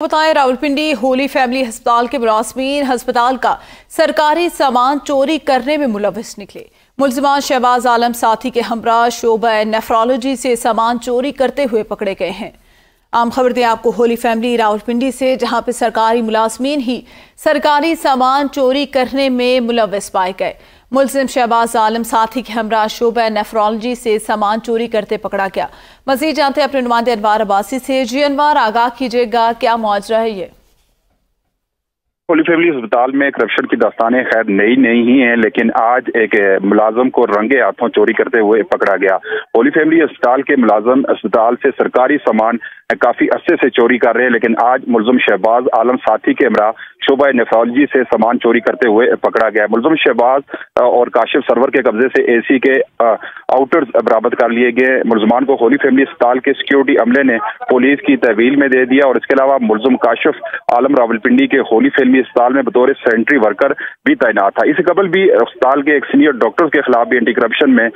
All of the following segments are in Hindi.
बताएं, रावलपिंडी होली फैमिली अस्पताल के मुलाजमीन अस्पताल का सरकारी सामान चोरी करने में मुलविस निकले। मुलजिमान शहबाज आलम साथी के हमरा शोबा नेफ्रोलॉजी से सामान चोरी करते हुए पकड़े गए हैं। आम खबर दें आपको होली फैमिली रावलपिंडी से, जहां पर सरकारी मुलाजमीन ही सरकारी सामान चोरी करने में मुलविस पाए गए। मुलजिम शहबाज आलम साथी के हमरा शोबा नेफ्रोलॉजी से सामान चोरी करते पकड़ा गया। मजीद जानते हैं अपने नुमाइंदे अनवार अब्बासी से। जी अनवार, आगाह कीजिएगा, क्या मुआवजा है ये? होली फैमिली अस्पताल में करप्शन की दास्तानें खैर नई नहीं ही हैं, लेकिन आज एक मुलाजम को रंगे हाथों चोरी करते हुए पकड़ा गया। होली फैमिली अस्पताल के मुलाजम अस्पताल से सरकारी सामान काफी अरसे से चोरी कर रहे हैं, लेकिन आज मुलजिम शहबाज आलम साथी के हमरा शोबा नेफ्रोलॉजी से सामान चोरी करते हुए पकड़ा गया। मुलजिम शहबाज और काशिफ सरवर के कब्जे से एसी के आउटर्स बरामद कर लिए गए। मुलजमान को होली फैमिली अस्पताल के सिक्योरिटी अमले ने पुलिस की तहवील में दे दिया और इसके अलावा मुलजिम काशिफ आलम रावलपिंडी के होली फैमिली अस्पताल में बतौर सैनिटरी वर्कर भी तैनात था। इससे कबल भी अस्पताल के एक सीनियर डॉक्टर के खिलाफ भी एंटी करप्शन में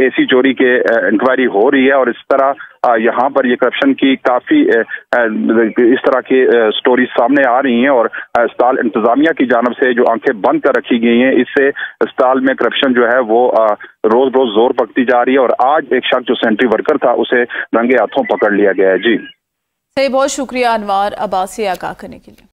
एसी चोरी के इंक्वायरी हो रही है और इस तरह यहाँ पर ये करप्शन की काफी इस तरह की स्टोरी सामने आ रही हैं और अस्पताल इंतजामिया की जानब से जो आंखें बंद कर रखी गई हैं, इससे अस्पताल में करप्शन जो है वो रोज रोज जोर पकती जा रही है और आज एक शख्स जो सैनिटरी वर्कर था उसे रंगे हाथों पकड़ लिया गया है। जी सही, बहुत शुक्रिया अनवार अब्बासी आगाह करने के लिए।